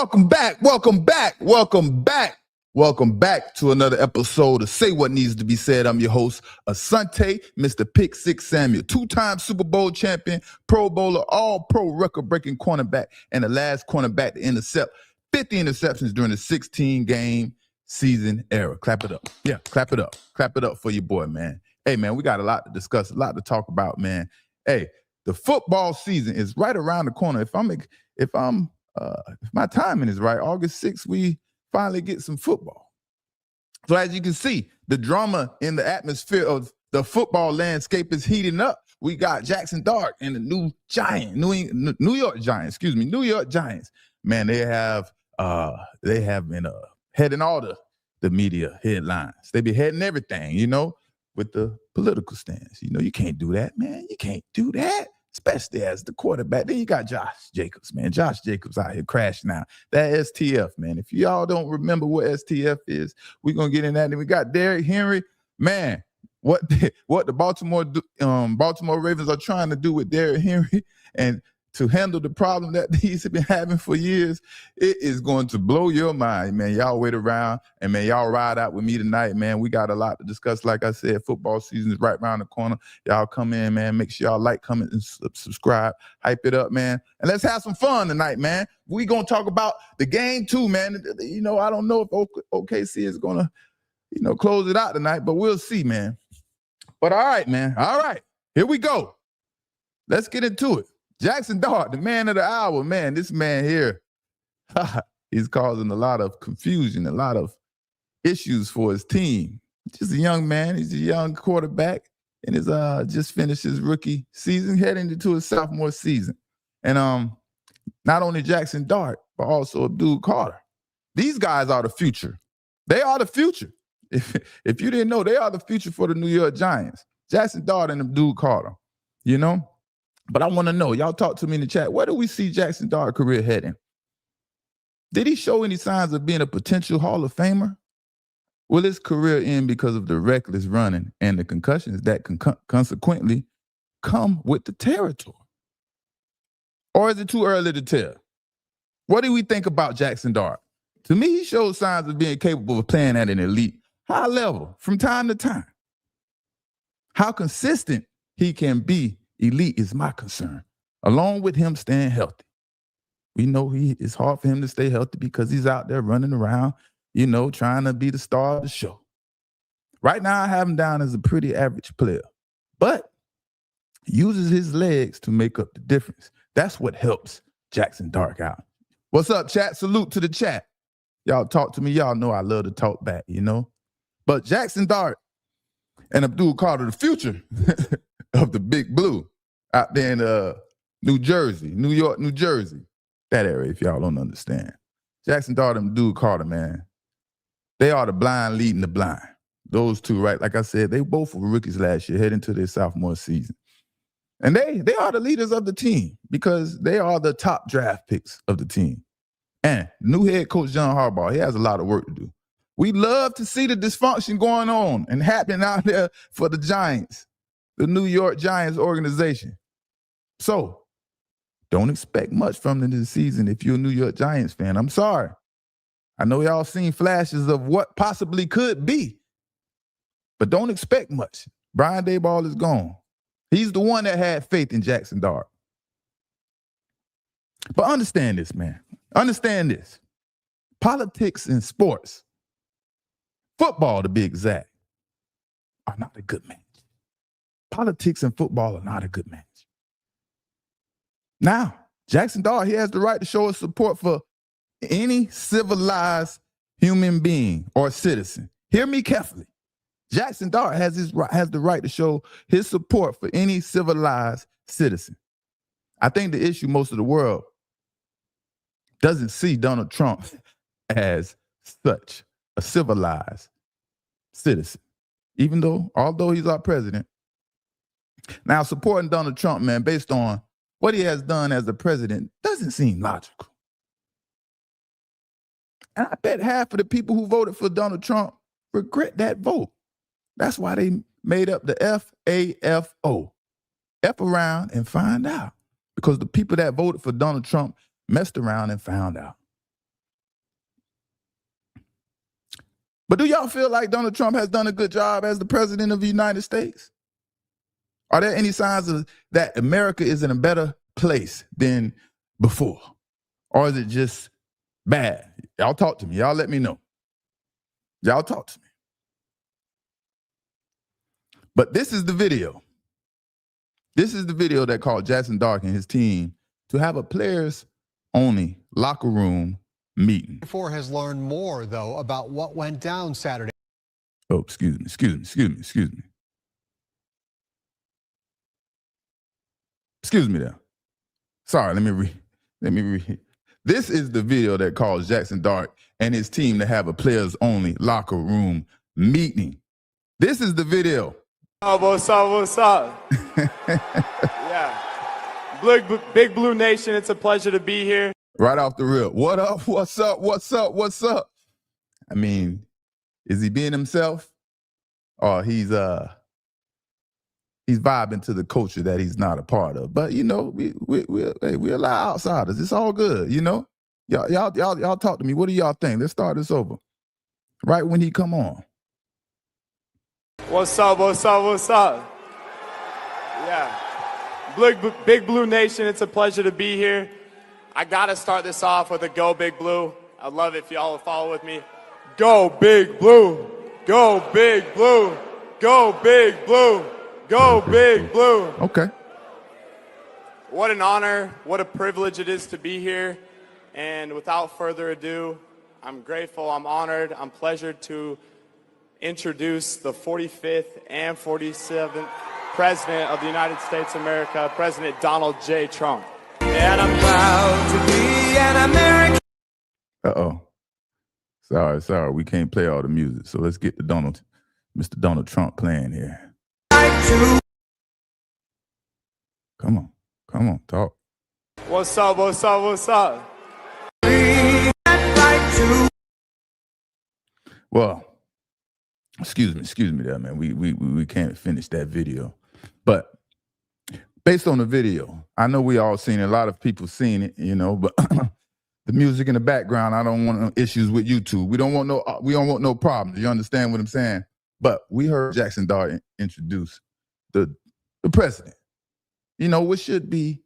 Welcome back. Welcome back. Welcome back. Welcome back to another episode of Say What Needs to Be Said. I'm your host, Asante, Mr. Pick Six Samuel, two-time Super Bowl champion, Pro Bowler, all-pro record-breaking cornerback, and the last cornerback to intercept 50 interceptions during the 16-game season era. Clap it up. Yeah, clap it up. Clap it up for your boy, man. Hey, man, we got a lot to discuss, a lot to talk about, man. Hey, the football season is right around the corner. If my timing is right, August 6th, we finally get some football. So as you can see, the drama in the atmosphere of the football landscape is heating up. We got Jaxon Dart and the New York Giants. Man, they have been heading all the media headlines. They be heading everything, with the political stance. You can't do that, man. You can't do that, especially as the quarterback. Then you got Josh Jacobs, man. Josh Jacobs out here crashing out. That STF, man. If y'all don't remember what STF is, we're going to get in that. And we got Derrick Henry. Man, what the Baltimore Ravens are trying to do with Derrick Henry and to handle the problem that he's been having for years, it is going to blow your mind, man. Y'all wait around and, man, y'all ride out with me tonight, man. We got a lot to discuss. Like I said, football season is right around the corner. Y'all come in, man. Make sure y'all like, comment, and subscribe. Hype it up, man. And let's have some fun tonight, man. We going to talk about the game, too, man. I don't know if OKC is going to, close it out tonight, but we'll see, man. But all right, man. All right. Here we go. Let's get into it. Jaxon Dart, the man of the hour, man. This man here, he's causing a lot of confusion, a lot of issues for his team. Just a young man. He's a young quarterback, and he's just finished his rookie season, heading into his sophomore season. And not only Jaxon Dart, but also Abdul Carter. These guys are the future. They are the future. If you didn't know, they are the future for the New York Giants. Jaxon Dart and Abdul Carter, But I want to know, y'all talk to me in the chat, where do we see Jaxon Dart's career heading? Did he show any signs of being a potential Hall of Famer? Will his career end because of the reckless running and the concussions that consequently come with the territory? Or is it too early to tell? What do we think about Jaxon Dart? To me, he shows signs of being capable of playing at an elite high level from time to time. How consistent he can be elite is my concern, along with him staying healthy. We know it's hard for him to stay healthy because he's out there running around, trying to be the star of the show. Right now, I have him down as a pretty average player, but uses his legs to make up the difference. That's what helps Jaxon Dart out. What's up, chat? Salute to the chat. Y'all talk to me. Y'all know I love to talk back, But Jaxon Dart and Abdul Carter, the future of the Big Blue, out there in New York, New Jersey. That area, if y'all don't understand. Jaxon Dart and Abdul Carter, man. They are the blind leading the blind. Those two, right? Like I said, they both were rookies last year, heading to their sophomore season. And they are the leaders of the team because they are the top draft picks of the team. And new head coach John Harbaugh, he has a lot of work to do. We love to see the dysfunction going on and happening out there for the Giants, the New York Giants organization. So, don't expect much from them this season if you're a New York Giants fan. I'm sorry. I know y'all seen flashes of what possibly could be, but don't expect much. Brian Daboll is gone. He's the one that had faith in Jaxon Dart. But understand this, man. Understand this. Politics and sports, football to be exact, are not a good match. Politics and football are not a good match. Now, Jaxon Dart, he has the right to show his support for any civilized human being or citizen. Hear me carefully. Jaxon Dart has the right to show his support for any civilized citizen. I think the issue most of the world doesn't see Donald Trump as such a civilized citizen, although he's our president. Now, supporting Donald Trump, man, based on what he has done as a president doesn't seem logical. And I bet half of the people who voted for Donald Trump regret that vote. That's why they made up the FAFO. F around and find out. Because the people that voted for Donald Trump messed around and found out. But do y'all feel like Donald Trump has done a good job as the president of the United States? Are there any signs of that America is in a better place than before? Or is it just bad? Y'all talk to me. Y'all let me know. Y'all talk to me. But this is the video. This is the video that called Jaxson Dart and his team to have a players-only locker room meeting. Has learned more, though, about what went down Saturday. Oh, excuse me. Excuse me there. Sorry, let me read. This is the video that calls Jaxson Dart and his team to have a players-only locker room meeting. This is the video. Oh, what's up? Yeah. Big Blue Nation, it's a pleasure to be here. Right off the rip. What up? What's up? I mean, is he being himself? Or he's vibing to the culture that he's not a part of. But you know, we allow outsiders. It's all good, you know? Y'all talk to me. What do y'all think? Let's start this over. Right when he come on. What's up? Yeah. Big Blue Nation, it's a pleasure to be here. I gotta start this off with a Go Big Blue. I'd love it if y'all would follow with me. Go Big Blue. Go Big Blue. Go Big Blue. Go Big Blue. Okay. What an honor, what a privilege it is to be here. And without further ado, I'm grateful, I'm honored, I'm pleasured to introduce the 45th and 47th President of the United States of America, President Donald J. Trump. And I'm proud to be an American. Uh-oh. Sorry, we can't play all the music. So let's get Mr. Donald Trump playing here. Come on, talk. What's up? Well, excuse me there, man. We can't finish that video. But based on the video, I know we all seen it. A lot of people seen it, you know, but the music in the background, I don't want no issues with YouTube. We don't want no problems. You understand what I'm saying? But we heard Jaxson Dart introduce the president. You know, which shouldn't be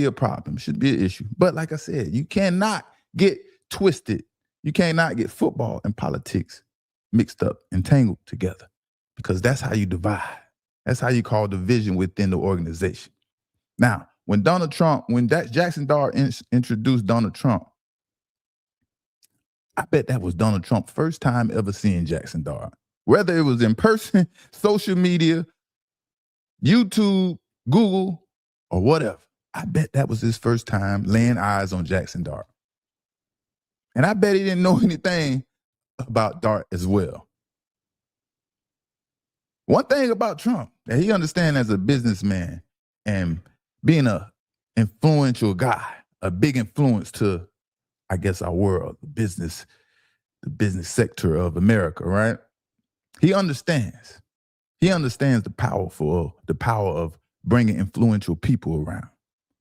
a problem, should be an issue. But like I said, you cannot get twisted. You cannot get football and politics mixed up and tangled together, because that's how you divide. That's how you call division within the organization. Now, when Jaxson Dart introduced Donald Trump, I bet that was Donald Trump's first time ever seeing Jaxson Dart. Whether it was in person, social media, YouTube, Google, or whatever, I bet that was his first time laying eyes on Jaxson Dart. And I bet he didn't know anything about Dart as well. One thing about Trump that he understands as a businessman and being an influential guy, a big influence to, I guess, our world, the business sector of America, right? He understands. He understands the power of bringing influential people around.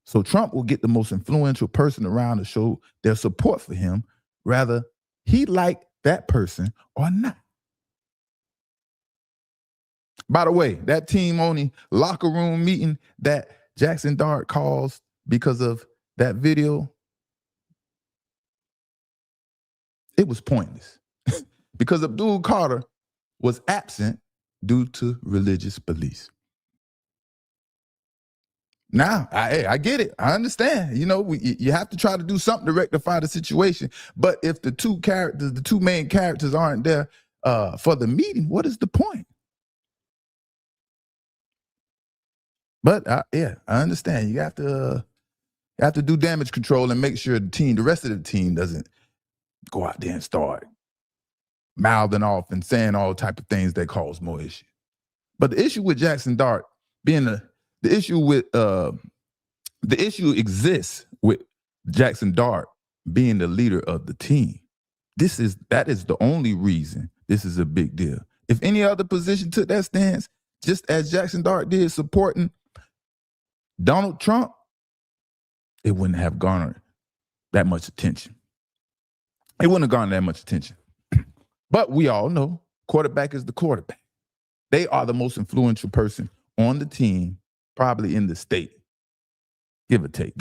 So Trump will get the most influential person around to show their support for him, whether he like that person or not. By the way, that team-only locker room meeting that Jaxson Dart calls because of that video, it was pointless because Abdul Carter was absent due to religious beliefs. Now, I get it. I understand. You know, you have to try to do something to rectify the situation. But if the two main characters aren't there for the meeting, what is the point? But I understand. You have to do damage control and make sure the rest of the team doesn't go out there and start mouthing off and saying all type of things that cause more issues. But the issue with Jaxson Dart being the issue exists with Jaxson Dart being the leader of the team. That is the only reason this is a big deal. If any other position took that stance, just as Jaxson Dart did, supporting Donald Trump, it wouldn't have garnered that much attention. It wouldn't have garnered that much attention. But we all know quarterback is the quarterback. They are the most influential person on the team, probably in the state. Give or take,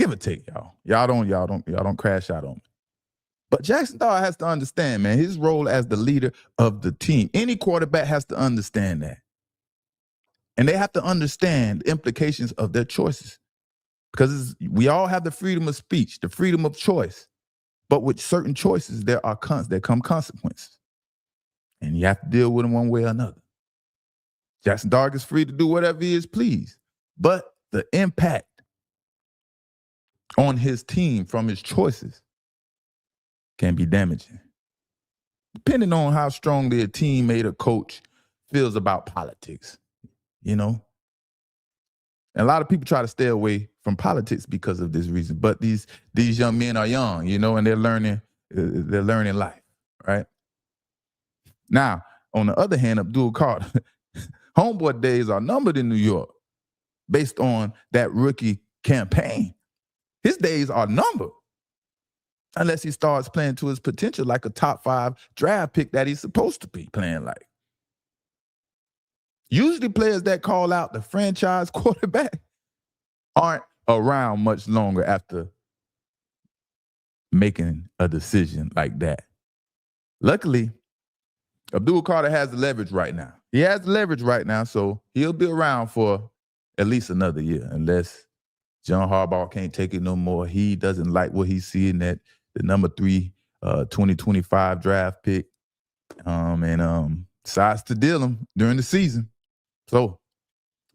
y'all. Y'all don't crash out on me. But Jaxson Dart has to understand, man, his role as the leader of the team. Any quarterback has to understand that. And they have to understand the implications of their choices. Because we all have the freedom of speech, the freedom of choice. But with certain choices, there come consequences. And you have to deal with them one way or another. Jaxson Dart is free to do whatever he is pleased. But the impact on his team from his choices can be damaging. Depending on how strongly a teammate or coach feels about politics, you know? And a lot of people try to stay away from politics because of this reason. But these young men are young, you know, and they're learning life, right? Now, on the other hand, Abdul Carter, homeboy days are numbered in New York based on that rookie campaign. His days are numbered unless he starts playing to his potential like a top 5 draft pick that he's supposed to be playing like. Usually players that call out the franchise quarterback aren't around much longer after making a decision like that. Luckily, Abdul Carter has the leverage right now. He has the leverage right now, so he'll be around for at least another year unless John Harbaugh can't take it no more. He doesn't like what he's seeing that the number 3 2025 draft pick and decides to deal him during the season. So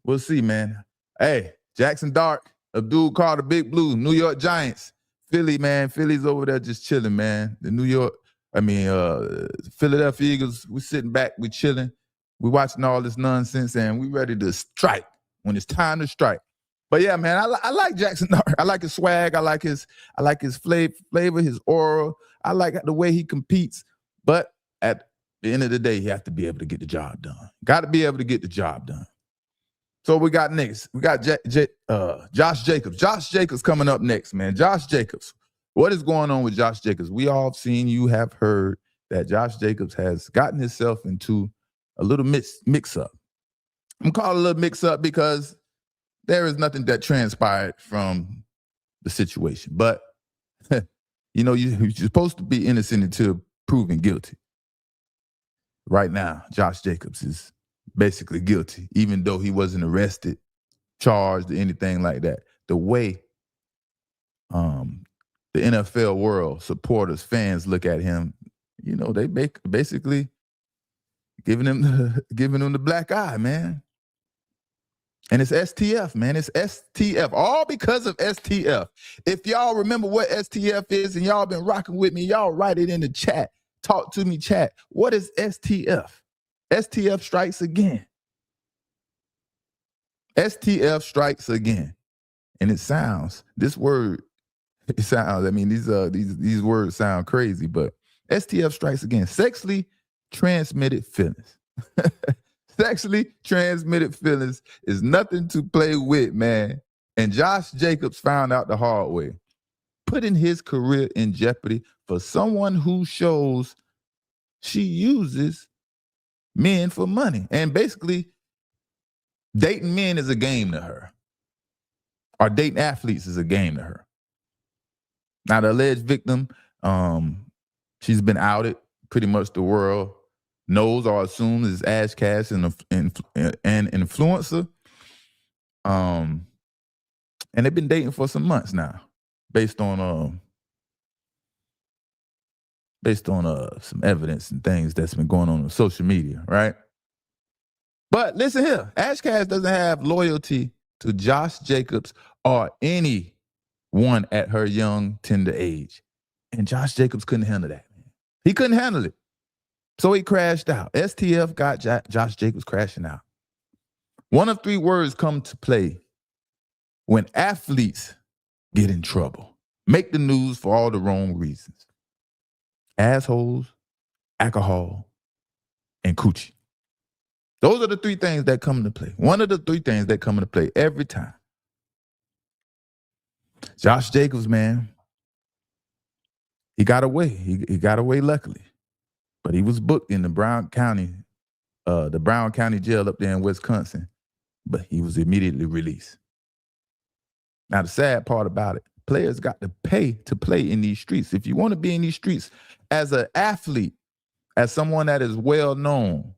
we'll see, man. Hey, Jaxson Dart, Abdul Carter, Big Blue, New York Giants, Philly, man. Philly's over there just chilling, man. Philadelphia Eagles, we sitting back, we chilling. We watching all this nonsense and we ready to strike when it's time to strike. But yeah, man, I like Jaxson Dart. I like his swag. I like his flavor, his aura. I like the way he competes. But at the end of the day, he has to be able to get the job done. Got to be able to get the job done. So we got next. We got Josh Jacobs. Josh Jacobs coming up next, man. Josh Jacobs. What is going on with Josh Jacobs? We all have seen, you have heard that Josh Jacobs has gotten himself into a little mix-up. I'm calling it a little mix-up because there is nothing that transpired from the situation. But, you know, you're supposed to be innocent until proven guilty. Right now, Josh Jacobs is basically guilty, even though he wasn't arrested, charged, or anything like that. The way the NFL world, supporters, fans look at him, you know, they basically giving him the black eye, man. And it's STF, man. It's STF. All because of STF. If y'all remember what STF is and y'all been rocking with me, y'all write it in the chat. Talk to me, chat. What is STF? STF strikes again. STF strikes again. And it sounds, these words sound crazy, but STF strikes again. Sexually transmitted feelings. Sexually transmitted feelings is nothing to play with, man. And Josh Jacobs found out the hard way, putting his career in jeopardy for someone who shows she uses men for money. And basically, dating men is a game to her. Or dating athletes is a game to her. Now, the alleged victim, she's been outed. Pretty much the world knows or assumes is Ash Cash and an influencer. And they've been dating for some months now, based on some evidence and things that's been going on social media, right? But listen here, Ash Cash doesn't have loyalty to Josh Jacobs or anyone at her young, tender age. And Josh Jacobs couldn't handle that. He couldn't handle it. So he crashed out. STF got Josh Jacobs crashing out. One of 3 words come to play when athletes get in trouble. Make the news for all the wrong reasons. Assholes, alcohol, and coochie. Those are the 3 things that come into play. One of the 3 things that come into play every time. Josh Jacobs, man, he got away. He got away luckily. But he was booked in the Brown County jail up there in Wisconsin, but he was immediately released. Now, the sad part about it, players got to pay to play in these streets. If you want to be in these streets as an athlete, as someone that is well known,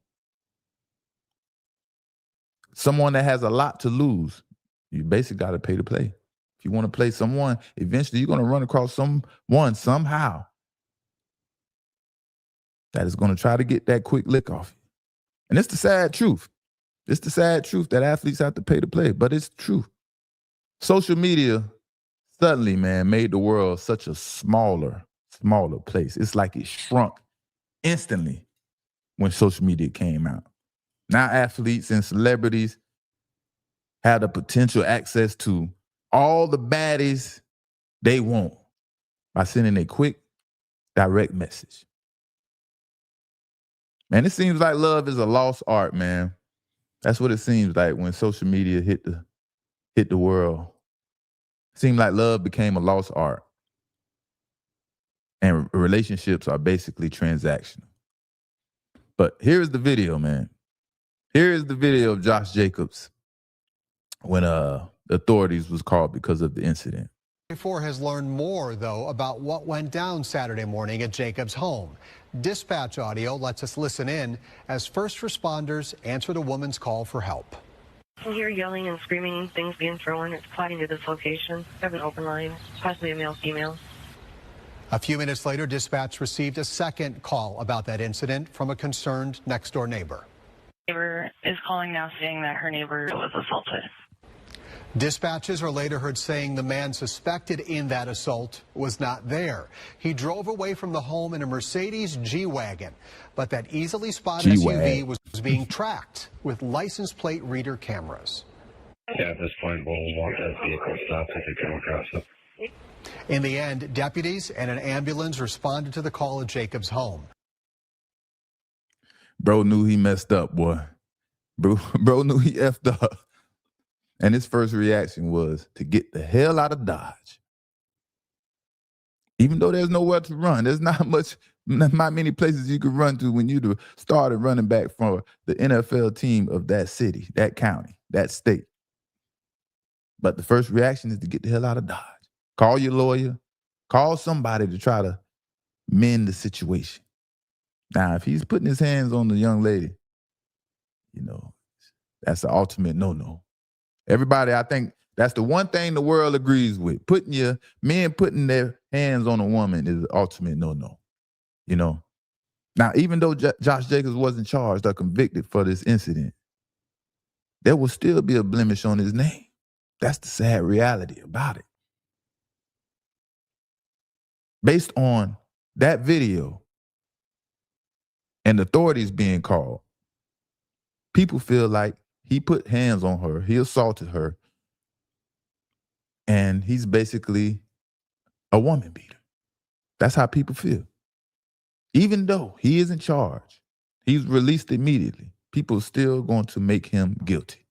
someone that has a lot to lose, you basically got to pay to play. If you want to play someone, eventually you're going to run across someone somehow that is going to try to get that quick lick off you. And it's the sad truth. It's the sad truth that athletes have to pay to play, but it's true. Social media suddenly, man, made the world such a smaller place. It's like it shrunk instantly when social media came out. Now athletes and celebrities have the potential access to all the baddies they want by sending a quick, direct message. Man, it seems like love is a lost art, man. That's what it seems like when social media hit the world. It seemed like love became a lost art. And relationships are basically transactional. But here's the video, man. Here is the video of Josh Jacobs when the authorities was called because of the incident. 4 has learned more, though, about what went down Saturday morning at Jacobs' home. Dispatch audio lets us listen in as first responders answered a woman's call for help. I hear yelling and screaming, things being thrown. It's plotting to this location. I have an open line, possibly a male-female. A few minutes later, dispatch received a second call about that incident from a concerned next-door neighbor. Neighbor is calling now saying that her neighbor was assaulted. Dispatches are later heard saying the man suspected in that assault was not there. He drove away from the home in a Mercedes G-Wagon, but that easily spotted SUV was being tracked with license plate reader cameras. Yeah, at this point, we'll want that vehicle stopped if they come across it. In the end, deputies and an ambulance responded to the call at Jacobs' home. Bro knew he messed up, boy. Bro knew he effed up. And his first reaction was to get the hell out of Dodge. Even though there's nowhere to run, there's not many places you could run to when you started running back for the NFL team of that city, that county, that state. But the first reaction is to get the hell out of Dodge. Call your lawyer. Call somebody to try to mend the situation. Now, if he's putting his hands on the young lady, that's the ultimate no-no. Everybody, I think that's the one thing the world agrees with. Men putting their hands on a woman is the ultimate no-no. Now, even though Josh Jacobs wasn't charged or convicted for this incident, there will still be a blemish on his name. That's the sad reality about it. Based on that video and authorities being called, people feel like he put hands on her, he assaulted her, and he's basically a woman beater. That's how people feel. Even though he isn't charged, he's released immediately, people are still going to make him guilty.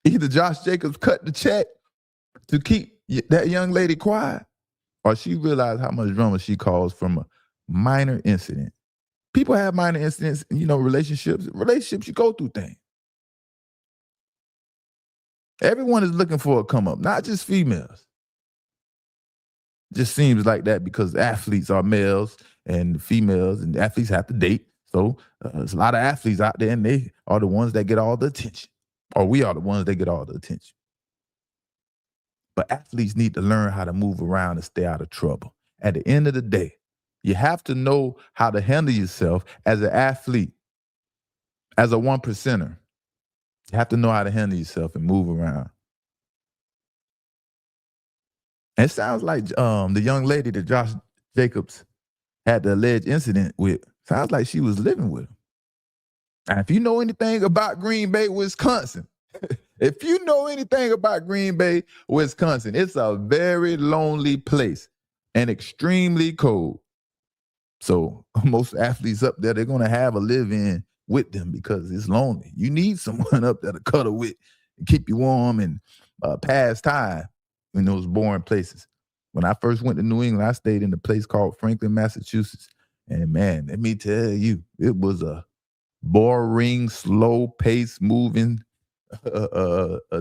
Either Josh Jacobs cut the check to keep that young lady quiet, or she realized how much drama she caused from a minor incident. People have minor incidents, relationships. Relationships, you go through things. Everyone is looking for a come up, not just females. Just seems like that because athletes are males and females, and athletes have to date. So there's a lot of athletes out there, and they are the ones that get all the attention. Or we are the ones that get all the attention. But athletes need to learn how to move around and stay out of trouble. At the end of the day, you have to know how to handle yourself as an athlete, as a one percenter. You have to know how to handle yourself and move around. And it sounds like the young lady that Josh Jacobs had the alleged incident with, sounds like she was living with him. And if you know anything about Green Bay, Wisconsin, it's a very lonely place and extremely cold. So most athletes up there, they're going to have a live-in with them because it's lonely. You need someone up there to cuddle with and keep you warm and pass time in those boring places. When I first went to New England, I stayed in a place called Franklin, Massachusetts. And man, let me tell you, it was a boring, slow pace moving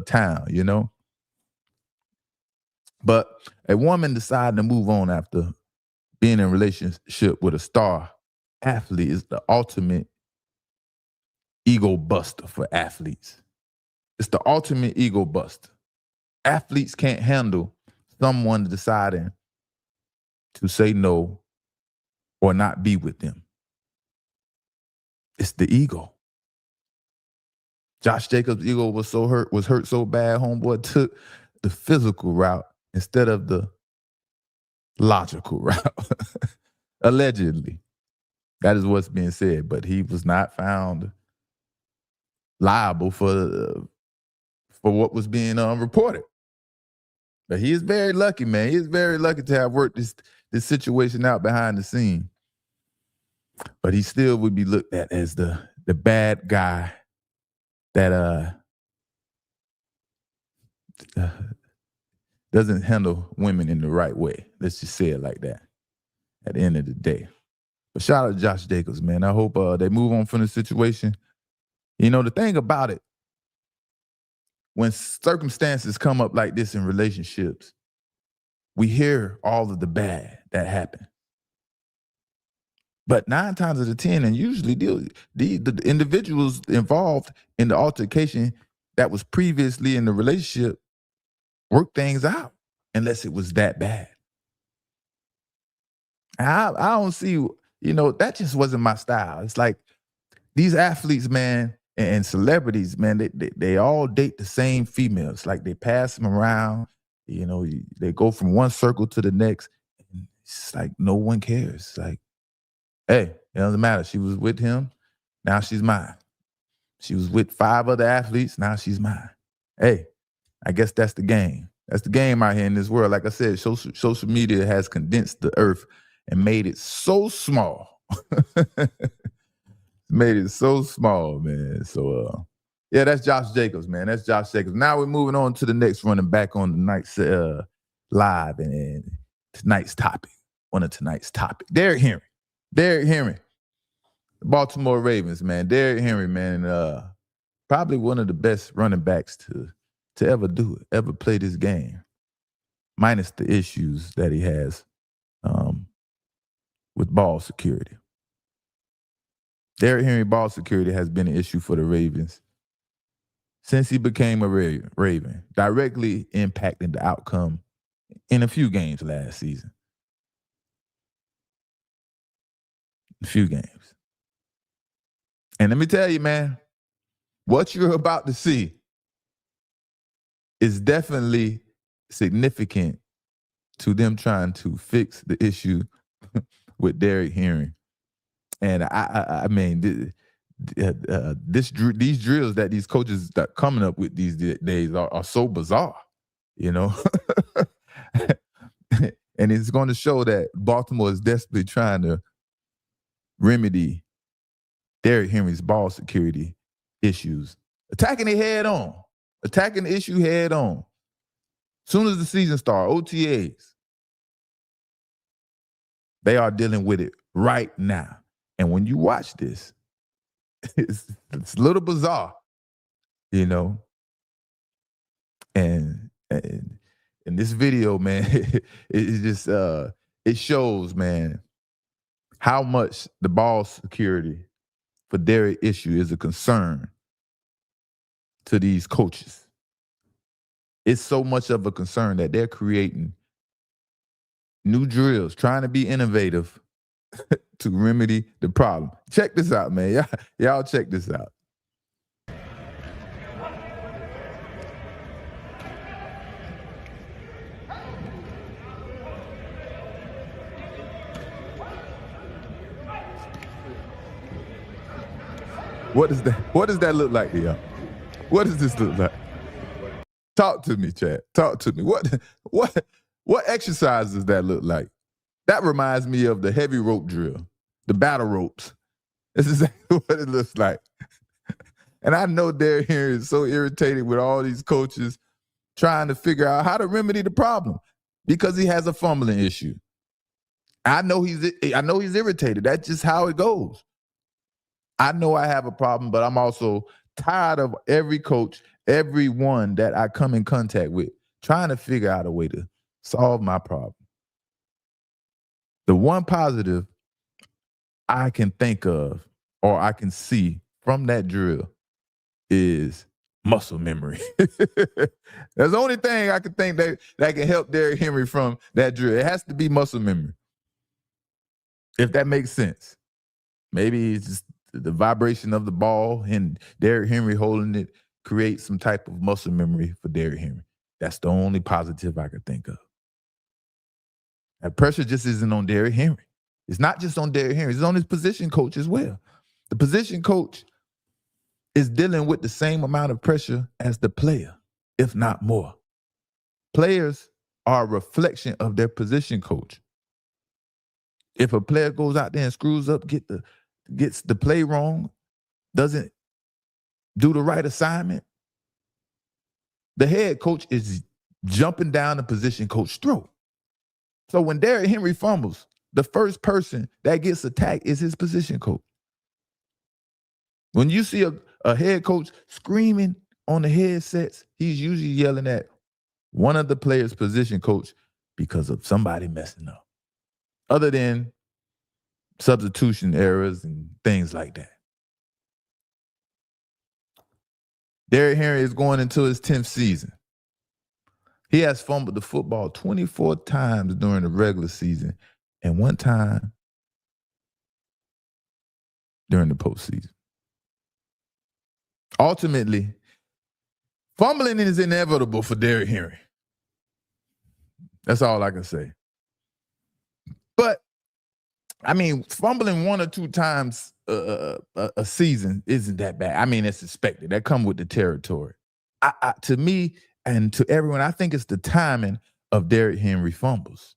town, you know? But a woman decided to move on after being in a relationship with a star athlete is the ultimate ego buster for athletes. It's the ultimate ego buster. Athletes can't handle someone deciding to say no or not be with them. It's the ego. Josh Jacobs' ego was hurt so bad, homeboy took the physical route instead of the logical route. Allegedly. That is what's being said, but he was not found liable for what was being reported. But he is very lucky, man. He is very lucky to have worked this situation out behind the scene. But he still would be looked at as the bad guy that doesn't handle women in the right way. Let's just say it like that at the end of the day. But shout out to Josh Jacobs, man. I hope they move on from the situation. You know, the thing about it, when circumstances come up like this in relationships, we hear all of the bad that happened. But 9 times out of 10, and usually the individuals involved in the altercation that was previously in the relationship work things out, unless it was that bad. I don't see, you know, that just wasn't my style. It's like these athletes, man, and celebrities, man, they all date the same females. Like they pass them around, you know, they go from one circle to the next. And it's like no one cares. It's like, hey, it doesn't matter. She was with him, now she's mine. She was with 5 other athletes, now she's mine. Hey, I guess that's the game. That's the game out here in this world. Like I said, social media has condensed the earth and made it so small. Made it so small, man. So, yeah, that's Josh Jacobs, man. That's Josh Jacobs. Now we're moving on to the next running back on tonight's live and tonight's topic. One of tonight's topic. Derrick Henry. The Baltimore Ravens, man. Derrick Henry, man. Probably one of the best running backs to ever do it, ever play this game. Minus the issues that he has with ball security. Derrick Henry ball security has been an issue for the Ravens since he became a Raven, directly impacting the outcome in a few games last season. A few games. And let me tell you, man, what you're about to see is definitely significant to them trying to fix the issue with Derrick Henry. And I mean, these drills that these coaches are coming up with these days are so bizarre, you know. And it's going to show that Baltimore is desperately trying to remedy Derrick Henry's ball security issues, attacking it head on, attacking the issue head on. Soon as the season starts, OTAs, they are dealing with it right now. And when you watch this, it's a little bizarre, you know. And in this video, man, it just it shows, man, how much the ball security for Derrick issue is a concern to these coaches. It's so much of a concern that they're creating new drills, trying to be innovative to remedy the problem. Check this out, man. Y'all check this out. What does that look like to y'all? What does this look like? Talk to me, Chad. Talk to me. What exercise does that look like? That reminds me of the heavy rope drill, the battle ropes. This is exactly what it looks like. And I know Derrick Henry is so irritated with all these coaches trying to figure out how to remedy the problem because he has a fumbling issue. I know he's irritated. That's just how it goes. I know I have a problem, but I'm also tired of every coach, everyone that I come in contact with, trying to figure out a way to solve my problem. The one positive I can think of or I can see from that drill is muscle memory. That's the only thing I can think that can help Derrick Henry from that drill. It has to be muscle memory. If that makes sense. Maybe it's just the vibration of the ball and Derrick Henry holding it creates some type of muscle memory for Derrick Henry. That's the only positive I could think of. That pressure just isn't on Derrick Henry. It's not just on Derrick Henry. It's on his position coach as well. The position coach is dealing with the same amount of pressure as the player, if not more. Players are a reflection of their position coach. If a player goes out there and screws up, gets the play wrong, doesn't do the right assignment, the head coach is jumping down the position coach's throat. So when Derrick Henry fumbles, the first person that gets attacked is his position coach. When you see a head coach screaming on the headsets, he's usually yelling at one of the players' position coach because of somebody messing up. Other than substitution errors and things like that. Derrick Henry is going into his 10th season. He has fumbled the football 24 times during the regular season and 1 time during the postseason. Ultimately, fumbling is inevitable for Derrick Henry. That's all I can say. But, I mean, fumbling 1 or 2 times a season isn't that bad. I mean, it's expected. That comes with the territory. To me and to everyone, I think it's the timing of Derrick Henry fumbles.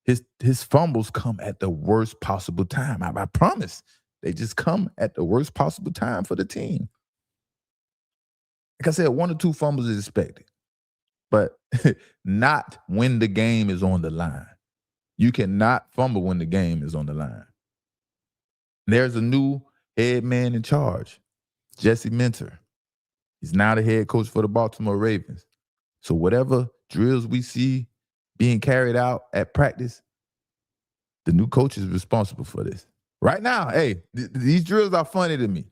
His fumbles come at the worst possible time. I promise. They just come at the worst possible time for the team. Like I said, 1 or 2 fumbles is expected, but not when the game is on the line. You cannot fumble when the game is on the line. There's a new head man in charge, Jesse Minter. He's now the head coach for the Baltimore Ravens. So whatever drills we see being carried out at practice, the new coach is responsible for this. Right now, hey, these drills are funny to me.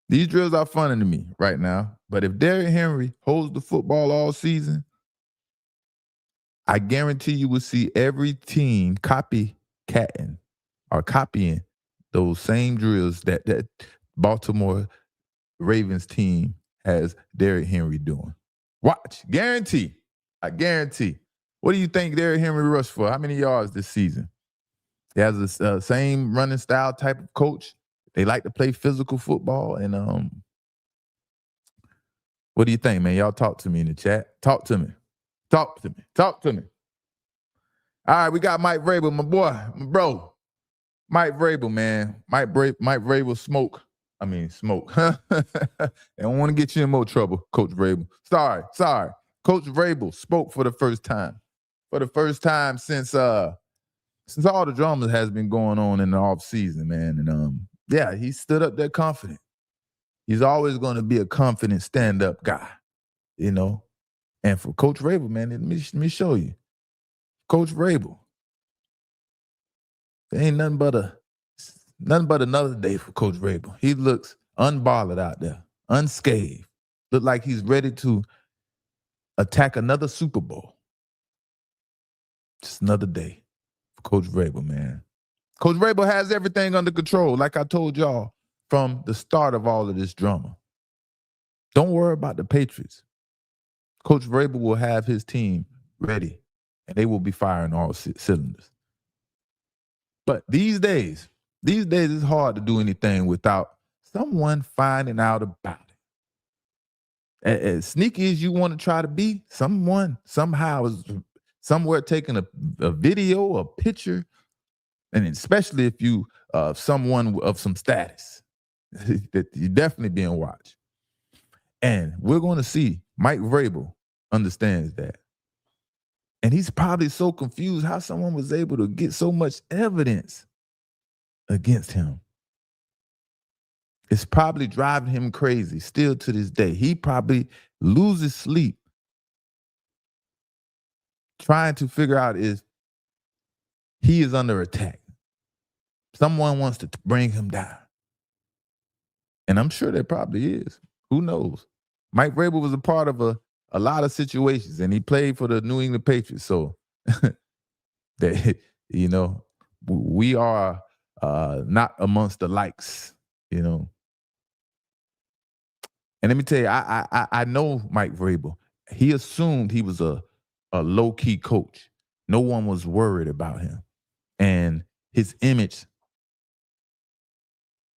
These drills are funny to me right now. But if Derrick Henry holds the football all season, I guarantee you will see every team copying those same drills that Baltimore Ravens team has Derrick Henry doing. Watch. Guarantee. I guarantee. What do you think Derrick Henry rushed for? How many yards this season? He has the same running style type of coach. They like to play physical football. And what do you think, man? Y'all talk to me in the chat. Talk to me. Talk to me. Talk to me. All right, we got Mike Vrabel, my boy, my bro. Mike Vrabel, man. Mike Vrabel smoke. I don't want to get you in more trouble, Coach Vrabel. Sorry. Coach Vrabel spoke for the first time. For the first time since all the drama has been going on in the offseason, man. And yeah, he stood up there confident. He's always going to be a confident stand-up guy, you know. And for Coach Vrabel, man, let me show you. Coach Vrabel. There ain't nothing but another day for Coach Vrabel. He looks unbothered out there, unscathed. Look like he's ready to attack another Super Bowl. Just another day for Coach Vrabel, man. Coach Vrabel has everything under control, like I told y'all from the start of all of this drama. Don't worry about the Patriots. Coach Vrabel will have his team ready, and they will be firing all cylinders. But these days it's hard to do anything without someone finding out about it. As sneaky as you want to try to be, someone somehow is somewhere taking a video, a picture, and especially if you someone of some status, that you're definitely being watched. And we're going to see Mike Vrabel understands that. And he's probably so confused how someone was able to get so much evidence against him. It's probably driving him crazy still to this day. He probably loses sleep trying to figure out if he is under attack. Someone wants to bring him down. And I'm sure there probably is. Who knows? Mike Vrabel was a part of a lot of situations, and he played for the New England Patriots. So that, you know, we are not amongst the likes, you know. And let me tell you, I know Mike Vrabel. He assumed he was a low-key coach. No one was worried about him. And his image,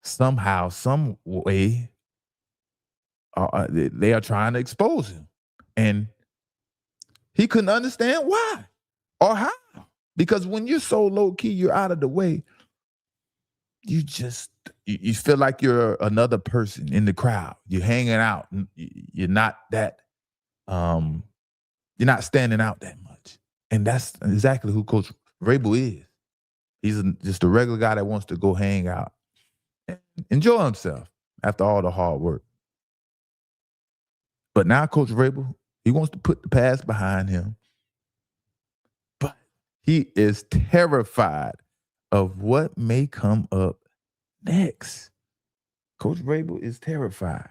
somehow, some way, they are trying to expose him. And he couldn't understand why or how. Because when you're so low-key, you're out of the way, you feel like you're another person in the crowd. You're hanging out. You're not that, you're not standing out that much. And that's exactly who Coach Vrabel is. He's just a regular guy that wants to go hang out and enjoy himself after all the hard work. But now Coach Vrabel, he wants to put the past behind him. But he is terrified of what may come up next. Coach Vrabel is terrified.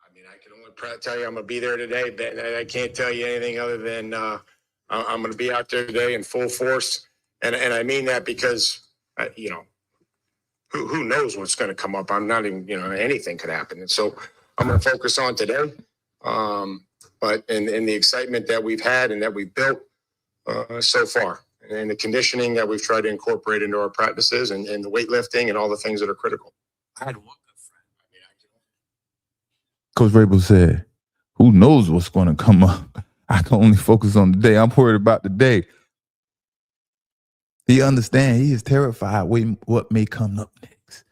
I mean, I can only tell you I'm going to be there today, but I can't tell you anything other than I'm going to be out there today in full force. And I mean that because, you know, who knows what's going to come up. I'm not even, you know, anything could happen. And so I'm going to focus on today. But in the excitement that we've had and that we've built so far, and the conditioning that we've tried to incorporate into our practices and the weightlifting and all the things that are critical. I had one good friend. Coach Vrabel said, who knows what's going to come up? I can only focus on the day. I'm worried about the day. He understands. He is terrified what may come up next.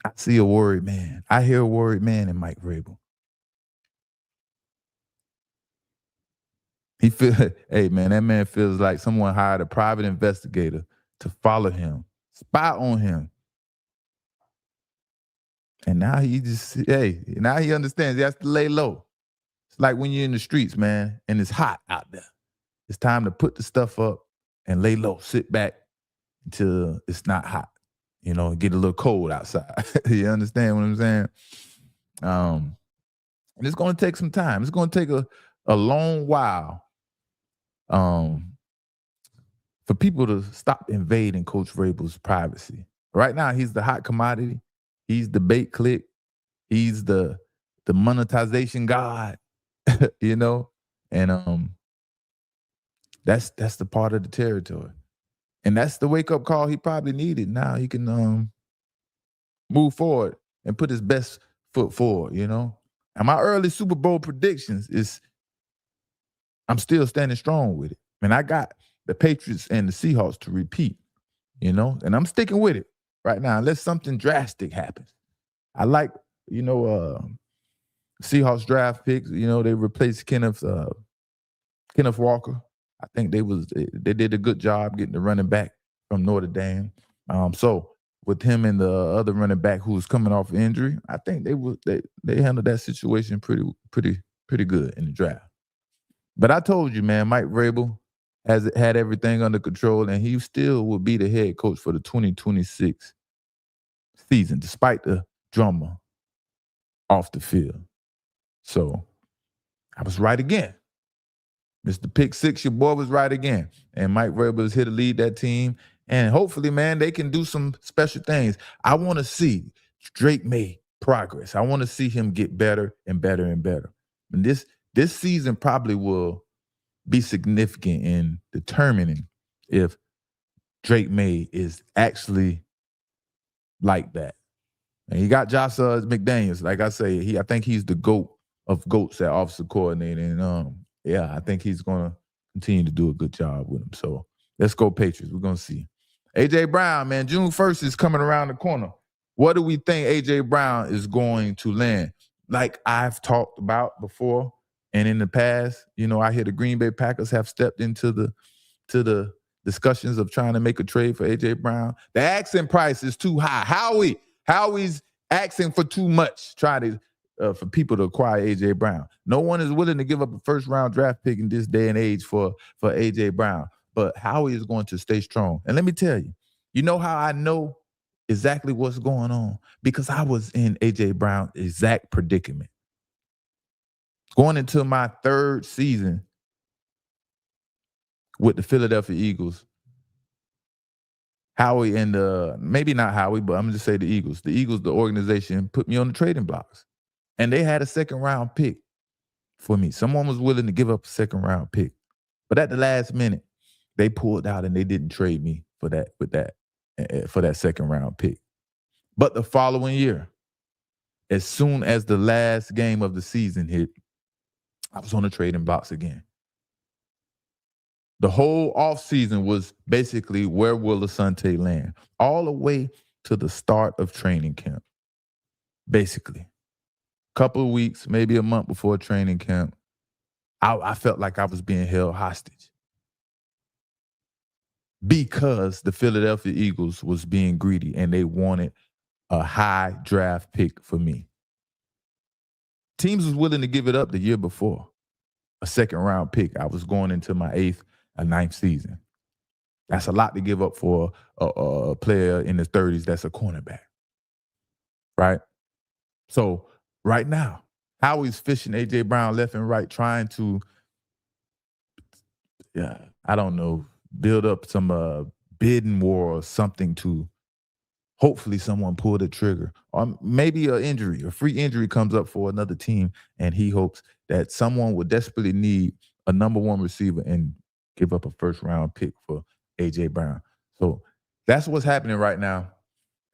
I see a worried man. I hear a worried man in Mike Vrabel. He feel, hey man, that man feels like someone hired a private investigator to follow him, spy on him. And now now he understands he has to lay low. It's like when you're in the streets, man, and it's hot out there. It's time to put the stuff up and lay low, sit back until it's not hot, you know, get a little cold outside. You understand what I'm saying? And it's going to take some time. It's going to take a long while for people to stop invading Coach Vrabel's privacy. Right now, he's the hot commodity. He's the bait click. He's the monetization god, you know? And that's the part of the territory. And that's the wake-up call he probably needed. Now he can move forward and put his best foot forward, you know? And my early Super Bowl predictions is I'm still standing strong with it. And I got the Patriots and the Seahawks to repeat, you know? And I'm sticking with it right now, unless something drastic happens. I like, you know, Seahawks draft picks. You know, they replaced Kenneth Walker. I think they did a good job getting the running back from Notre Dame. So with him and the other running back who was coming off injury, I think they handled that situation pretty good in the draft. But I told you, man, Mike Vrabel had everything under control, and he still will be the head coach for the 2026 season, despite the drama off the field. So I was right again. Mr. Pick Six, your boy was right again. And Mike Vrabel is here to lead that team. And hopefully, man, they can do some special things. I want to see Drake May progress. I want to see him get better and better and better. And this season probably will be significant in determining if Drake May is actually like that. And he got Josh McDaniels. Like I say, I think he's the GOAT of GOATs at offensive coordinator. And I think he's gonna continue to do a good job with him. So let's go Patriots. We're going to see. A.J. Brown, man, June 1st is coming around the corner. What do we think A.J. Brown is going to land? Like I've talked about before and in the past, I hear the Green Bay Packers have stepped into the discussions of trying to make a trade for A.J. Brown. The asking price is too high. Howie's asking for too much, trying to for people to acquire A.J. Brown. No one is willing to give up a first-round draft pick in this day and age for A.J. Brown. But Howie is going to stay strong. And let me tell you, you know how I know exactly what's going on? Because I was in A.J. Brown's exact predicament. Going into my third season with the Philadelphia Eagles, Howie and maybe not Howie, but I'm going to just say the Eagles. The Eagles, the organization, put me on the trading blocks. And they had a second-round pick for me. Someone was willing to give up a second-round pick. But at the last minute, they pulled out and they didn't trade me for that second-round pick. But the following year, as soon as the last game of the season hit, I was on the trading blocks again. The whole offseason was basically where will Asante land? All the way to the start of training camp. Basically. Couple of weeks, maybe a month before training camp, I felt like I was being held hostage. Because the Philadelphia Eagles was being greedy and they wanted a high draft pick for me. Teams was willing to give it up the year before. A second-round pick. I was going into my 8th or 9th season. That's a lot to give up for a player in his 30s that's a cornerback. Right? So, right now, Howie's fishing A.J. Brown left and right, trying to, build up some bidding war or something to hopefully someone pull the trigger. Or maybe a free injury comes up for another team, and he hopes that someone would desperately need a number one receiver and give up a first-round pick for A.J. Brown. So that's what's happening right now.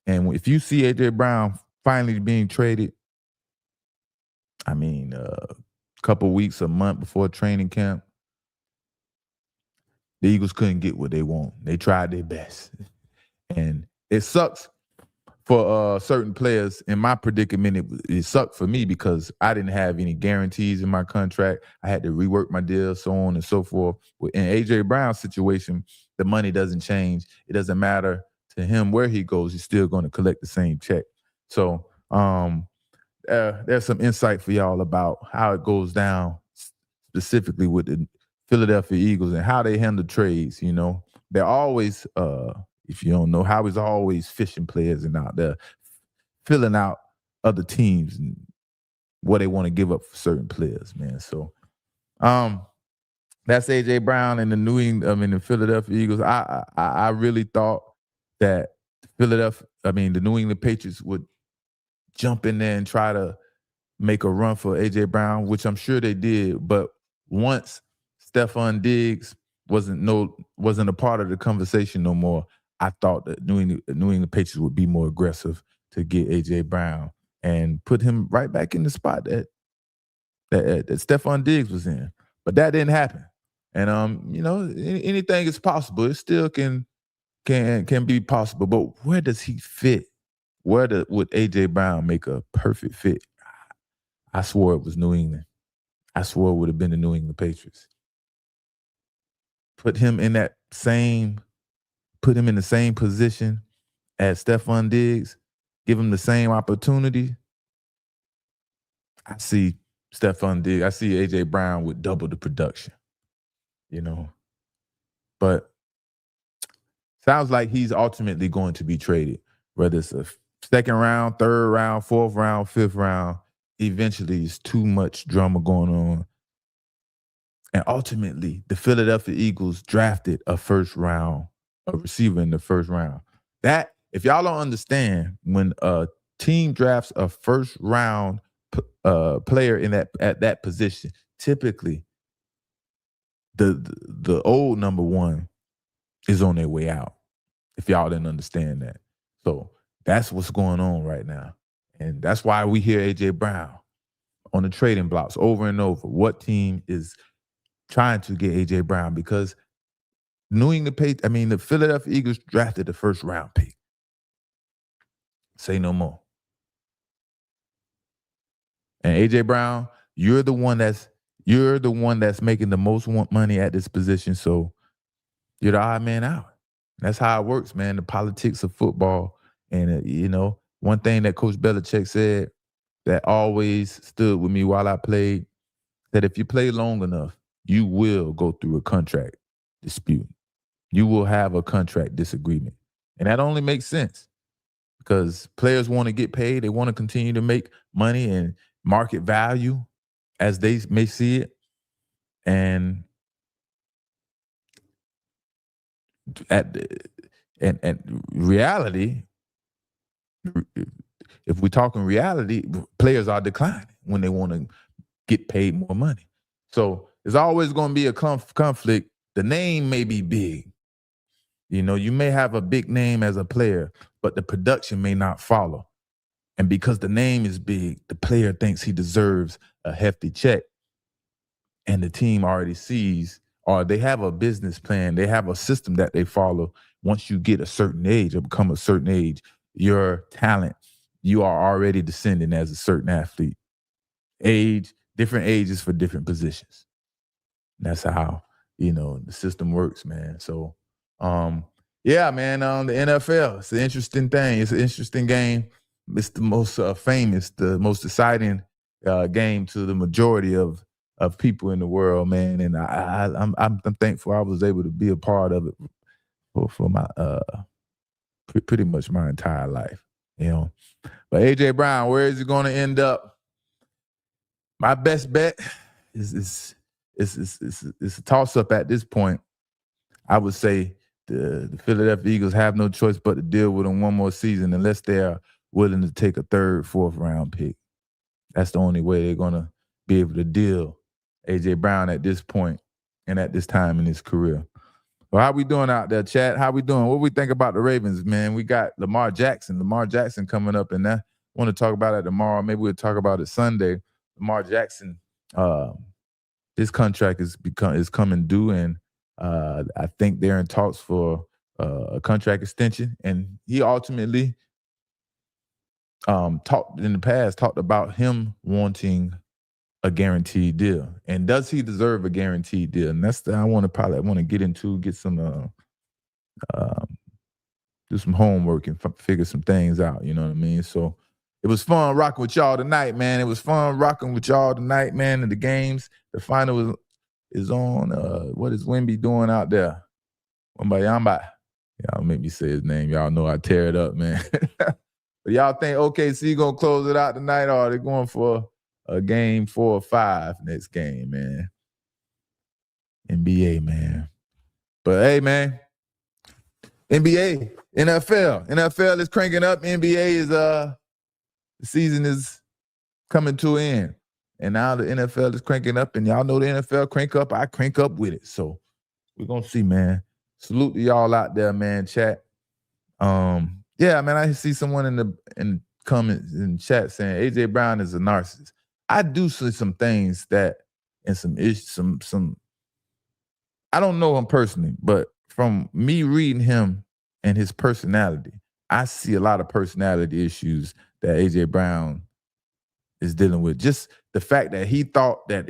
And if you see A.J. Brown finally being traded, a couple weeks, a month before training camp, the Eagles couldn't get what they want. They tried their best. And it sucks for certain players. In my predicament, it sucked for me because I didn't have any guarantees in my contract. I had to rework my deal, so on and so forth. In A.J. Brown's situation, the money doesn't change. It doesn't matter to him where he goes. He's still going to collect the same check. So there's some insight for y'all about how it goes down specifically with the Philadelphia Eagles and how they handle trades. They're always, if you don't know, Howie's always fishing players and out there filling out other teams and what they want to give up for certain players, man. So that's A.J. Brown and the Philadelphia Eagles. I really thought that the New England Patriots would jump in there and try to make a run for A.J. Brown, which I'm sure they did. But once Stephon Diggs wasn't a part of the conversation no more, I thought that New England Patriots would be more aggressive to get A.J. Brown and put him right back in the spot that Stephon Diggs was in. But that didn't happen. And anything is possible. It still can be possible. But where does he fit? Would A.J. Brown make a perfect fit? I swore it was New England. I swore it would have been the New England Patriots. Put him in the same position as Stephon Diggs, give him the same opportunity. I see Stephon Diggs, I see A.J. Brown with double the production, But sounds like he's ultimately going to be traded, whether it's a second round, third round, fourth round, fifth round. Eventually, it's too much drama going on. And ultimately, the Philadelphia Eagles drafted a receiver in the first round. That, if y'all don't understand, when a team drafts a first round player at that position, typically the old number one is on their way out. If y'all didn't understand that. So that's what's going on right now. And that's why we hear A.J. Brown on the trading blocks over and over. What team is trying to get A.J. Brown because the Philadelphia Eagles drafted the first round pick. Say no more. And A.J. Brown, you're the one that's making the most money at this position, so you're the odd man out. That's how it works, man. The politics of football. And, one thing that Coach Belichick said that always stood with me while I played, that if you play long enough, you will go through a contract dispute. You will have a contract disagreement. And that only makes sense because players want to get paid. They want to continue to make money and market value as they may see it. And reality, if we're talking reality, players are declining when they want to get paid more money. So there's always going to be a conflict. The name may be big. You may have a big name as a player, but the production may not follow. And because the name is big, the player thinks he deserves a hefty check. And the team already sees, or they have a business plan. They have a system that they follow. Once you get a certain age or become a certain age, your talent, you are already descending as a certain athlete. Age, different ages for different positions. That's how, the system works, man. So, yeah, man, the NFL, it's an interesting thing. It's an interesting game. It's the most famous, the most exciting game to the majority of people in the world, man. And I'm thankful I was able to be a part of it for my pretty much my entire life, But A.J. Brown, where is he going to end up? My best bet is a toss-up at this point. I would say the Philadelphia Eagles have no choice but to deal with him one more season unless they are willing to take a third, fourth round pick. That's the only way they're going to be able to deal A.J. Brown at this point and at this time in his career. Well, how we doing out there, chat? How we doing? What do we think about the Ravens, man? We got Lamar Jackson coming up, and I want to talk about it tomorrow. Maybe we'll talk about it Sunday. Lamar Jackson, his contract is coming due, and I think they're in talks for a contract extension. And he ultimately talked about him wanting a guaranteed deal. And does he deserve a guaranteed deal? And that's I want to get into, get some do some homework and figure some things out. You know what I mean? So it was fun rocking with y'all tonight, man. It was fun rocking with y'all tonight, man. And the games, the final is on. What is Wemby doing out there? Wembayamba. Y'all make me say his name. Y'all know I tear it up, man. But y'all think OKC gonna close it out tonight, or are they going for a game 4 or 5 next game, man? NBA, man. But hey, man, NBA, NFL is cranking up. NBA is the season is coming to an end, and now the NFL is cranking up. And y'all know the NFL crank up, I crank up with it. So we're gonna see, man. Salute to y'all out there, man. Chat. Yeah, man. I see someone in the comments in chat saying AJ Brown is a narcissist. I do see some things that and some issues, some. I don't know him personally, but from me reading him and his personality, I see a lot of personality issues that AJ Brown is dealing with. Just the fact that he thought that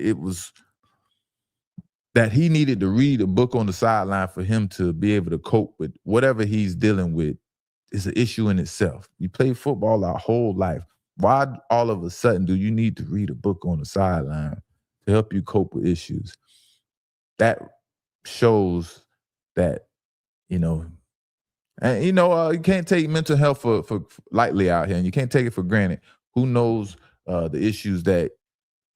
that he needed to read a book on the sideline for him to be able to cope with whatever he's dealing with is an issue in itself. You play football our whole life. Why all of a sudden do you need to read a book on the sideline to help you cope with issues? That shows that, you can't take mental health for lightly out here, and you can't take it for granted. Who knows the issues that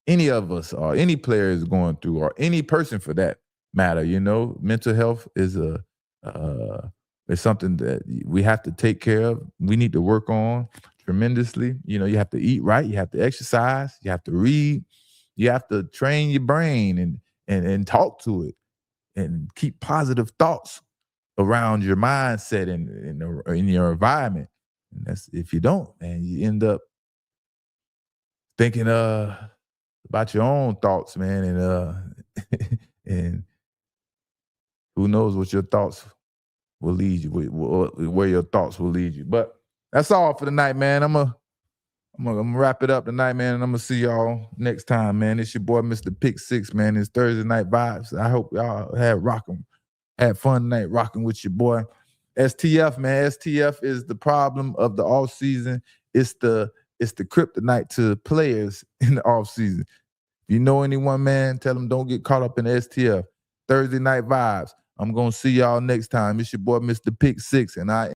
any of us or any player is going through, or any person for that matter. Mental health is is something that we have to take care of. We need to work on tremendously. You have to eat right. You have to exercise. You have to read. You have to train your brain and talk to it and keep positive thoughts around your mindset and in your environment. And that's if you don't, man, you end up thinking about your own thoughts, man, and And who knows what your thoughts will lead you, where your thoughts will lead you. But that's all for tonight, man. I'm gonna wrap it up tonight, man, and I'm gonna see y'all next time, man. It's your boy, Mr. Pick Six, man. It's Thursday Night Vibes. I hope y'all had fun tonight rocking with your boy. STF, man. STF is the problem of the off season. It's the kryptonite to players in the off season. If you know anyone, man, tell them don't get caught up in the STF. Thursday Night Vibes. I'm gonna see y'all next time. It's your boy, Mr. Pick Six, and I